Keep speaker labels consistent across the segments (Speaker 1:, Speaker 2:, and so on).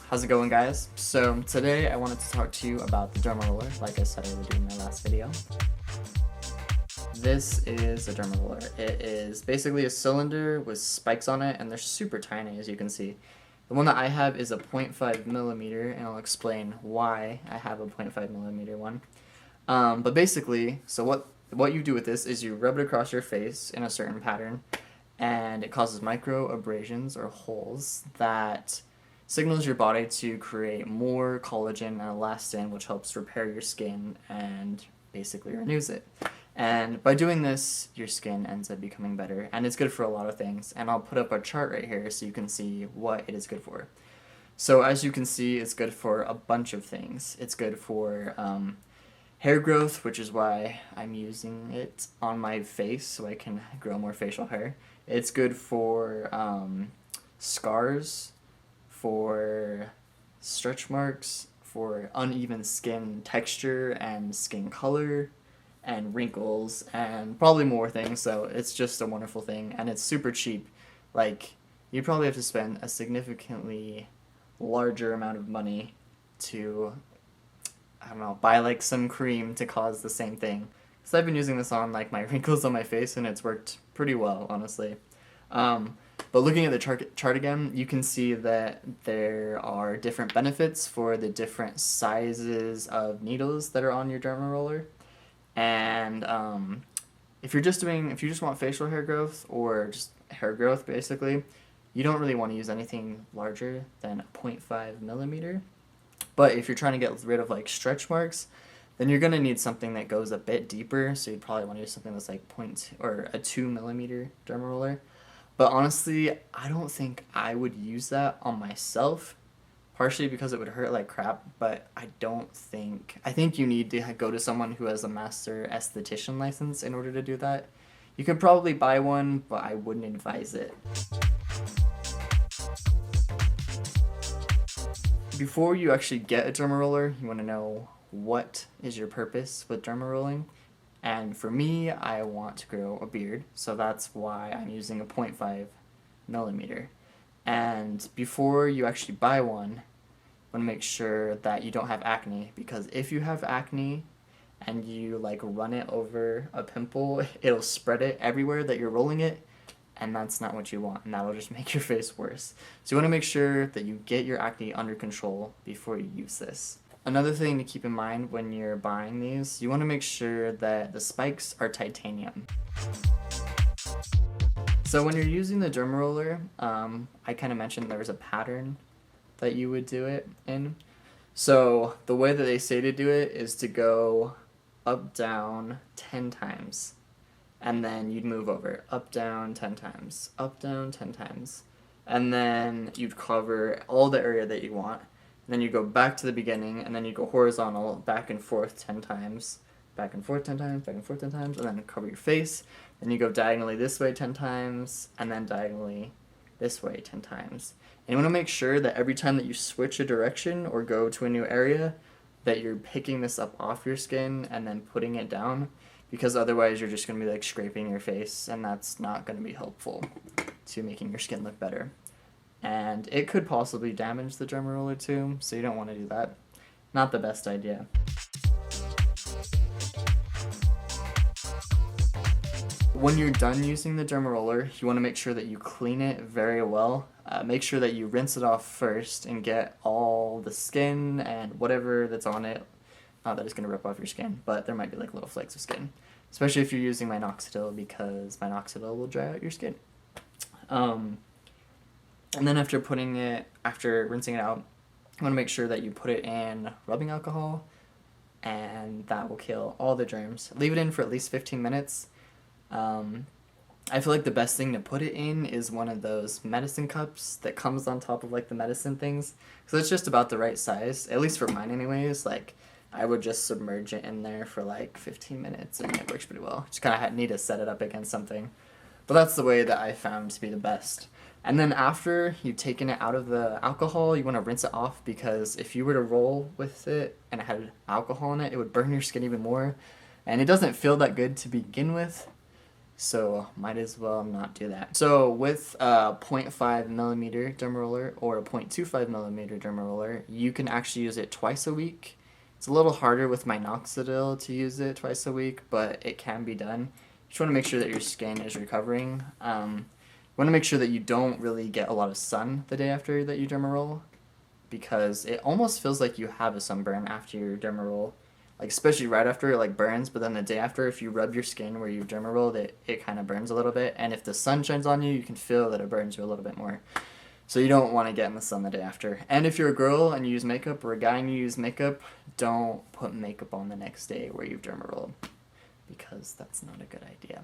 Speaker 1: How's it going, guys? So today I wanted to talk to you about the Derma Roller, like I said I would do in my last video. This is a Derma Roller. It is basically a cylinder with spikes on it, and they're super tiny, as you can see. The one that I have is a 0.5 millimeter, and I'll explain why I have a 0.5 millimeter one. But basically, so what you do with this is you rub it across your face in a certain pattern, and it causes micro abrasions or holes that signals your body to create more collagen and elastin, which helps repair your skin and basically renews it. And by doing this, your skin ends up becoming better, and it's good for a lot of things. And I'll put up a chart right here so you can see what it is good for. So as you can see, it's good for a bunch of things. It's good for hair growth, which is why I'm using it on my face so I can grow more facial hair. It's good for scars, for stretch marks, for uneven skin texture and skin color, and wrinkles, and probably more things. So it's just a wonderful thing, and it's super cheap. Like, you probably have to spend a significantly larger amount of money to, I don't know, buy like some cream to cause the same thing. Because I've been using this on like my wrinkles on my face, and it's worked pretty well, honestly. But looking at the chart again, you can see that there are different benefits for the different sizes of needles that are on your Derma Roller. And if you just want facial hair growth or just hair growth, basically, you don't really want to use anything larger than a 0.5 millimeter. But if you're trying to get rid of like stretch marks, then you're gonna need something that goes a bit deeper. So you'd probably want to use something that's like a 2 millimeter Derma Roller. But honestly, I don't think I would use that on myself, partially because it would hurt like crap, but I think you need to go to someone who has a master esthetician license in order to do that. You could probably buy one, but I wouldn't advise it. Before you actually get a derma roller, you want to know what is your purpose with derma rolling. And for me, I want to grow a beard, so that's why I'm using a 0.5 millimeter. And before you actually buy one, you want to make sure that you don't have acne, because if you have acne and you like run it over a pimple, it'll spread it everywhere that you're rolling it, and that's not what you want, and that'll just make your face worse. So you want to make sure that you get your acne under control before you use this. Another thing to keep in mind when you're buying these, you want to make sure that the spikes are titanium. So when you're using the Derma Roller, I kind of mentioned there was a pattern that you would do it in. So the way that they say to do it is to go up, down 10 times. And then you'd move over, up, down 10 times, up, down 10 times. And then you'd cover all the area that you want. Then you go back to the beginning, and then you go horizontal, back and forth 10 times, back and forth 10 times, back and forth 10 times, and then cover your face. Then you go diagonally this way 10 times, and then diagonally this way 10 times. And you want to make sure that every time that you switch a direction or go to a new area, that you're picking this up off your skin and then putting it down, because otherwise you're just going to be like scraping your face, and that's not going to be helpful to making your skin look better. And it could possibly damage the Derma Roller too, so you don't want to do that. Not the best idea. When you're done using the Derma Roller, you want to make sure that you clean it very well. Make sure that you rinse it off first and get all the skin and whatever that's on it. Not that it's going to rip off your skin, but there might be like little flakes of skin. Especially if you're using MInoxidil, because MInoxidil will dry out your skin. And then after rinsing it out, you want to make sure that you put it in rubbing alcohol, and that will kill all the germs. Leave it in for at least 15 minutes. I feel like the best thing to put it in is one of those medicine cups that comes on top of like the medicine things, because it's just about the right size, at least for mine anyways. Like, I would just submerge it in there for like 15 minutes, and it works pretty well. Just kind of need to set it up against something. But that's the way that I found to be the best. And then after you've taken it out of the alcohol, you want to rinse it off, because if you were to roll with it and it had alcohol in it, it would burn your skin even more. And it doesn't feel that good to begin with. so might as well not do that. So with a 0.5 millimeter derma roller or a 0.25 millimeter derma roller, you can actually use it twice a week. It's a little harder with MInoxidil to use it twice a week, but it can be done. You just want to make sure that your skin is recovering. You want to make sure that you don't really get a lot of sun the day after that you derma roll, because it almost feels like you have a sunburn after your derma roll. Like, especially right after it like burns, but then the day after, if you rub your skin where you've derma rolled, it kind of burns a little bit, and if the sun shines on you, you can feel that it burns you a little bit more. So you don't want to get in the sun the day after. And if you're a girl and you use makeup, or a guy and you use makeup, don't put makeup on the next day where you've derma rolled, because that's not a good idea.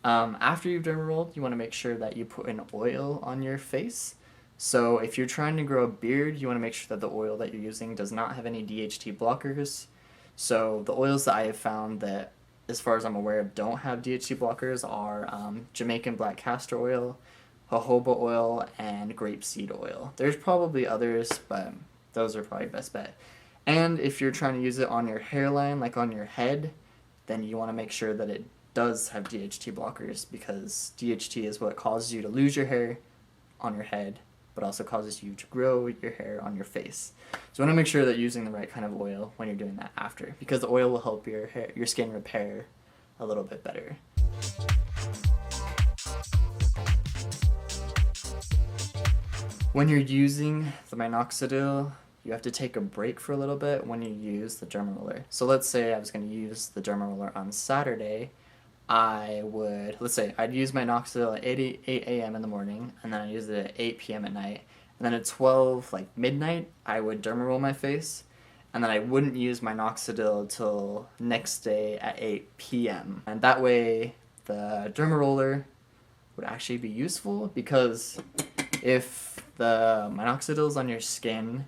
Speaker 1: After you've derma rolled, you want to make sure that you put an oil on your face. So if you're trying to grow a beard, you want to make sure that the oil that you're using does not have any DHT blockers. So the oils that I have found that, as far as I'm aware of, don't have DHT blockers are Jamaican black castor oil, jojoba oil, and grapeseed oil. There's probably others, but those are probably best bet. And if you're trying to use it on your hairline, like on your head, then you want to make sure that it does have DHT blockers, because DHT is what causes you to lose your hair on your head, but also causes you to grow your hair on your face. So you want to make sure that you're using the right kind of oil when you're doing that after, because the oil will help your skin repair a little bit better. When you're using the MInoxidil, you have to take a break for a little bit when you use the derma roller. So let's say I was going to use the derma roller on Saturday. Let's say I'd use MInoxidil at 8 a.m. in the morning, and then I'd use it at 8 p.m. at night. And then at 12, like midnight, I would derma roll my face, and then I wouldn't use MInoxidil till next day at 8 p.m. And that way, the derma roller would actually be useful, because if the MInoxidil is on your skin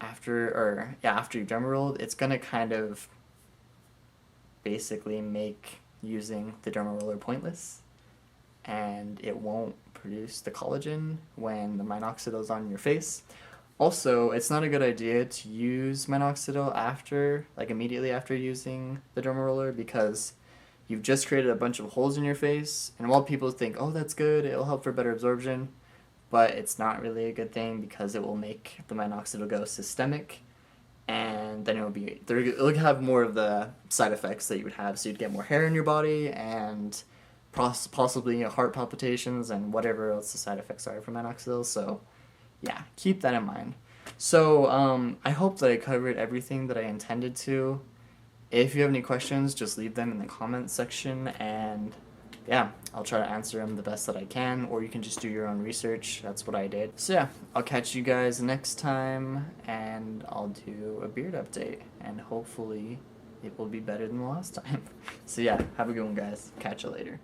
Speaker 1: after you've derma rolled, it's gonna kind of basically make using the derma roller pointless, and it won't produce the collagen when the MInoxidil is on your face. Also, it's not a good idea to use MInoxidil immediately after using the derma roller, because you've just created a bunch of holes in your face, and while people think, oh, that's good, it'll help for better absorption, but it's not really a good thing, because it will make the MInoxidil go systemic, and then it'll have more of the side effects that you would have. So you'd get more hair in your body, and possibly heart palpitations, and whatever else the side effects are from MInoxidil. So yeah, keep that in mind. So I hope that I covered everything that I intended to. If you have any questions, just leave them in the comments section, and yeah, I'll try to answer them the best that I can, or you can just do your own research. That's what I did. So yeah, I'll catch you guys next time, and I'll do a beard update, and hopefully it will be better than the last time. So yeah, have a good one, guys. Catch you later.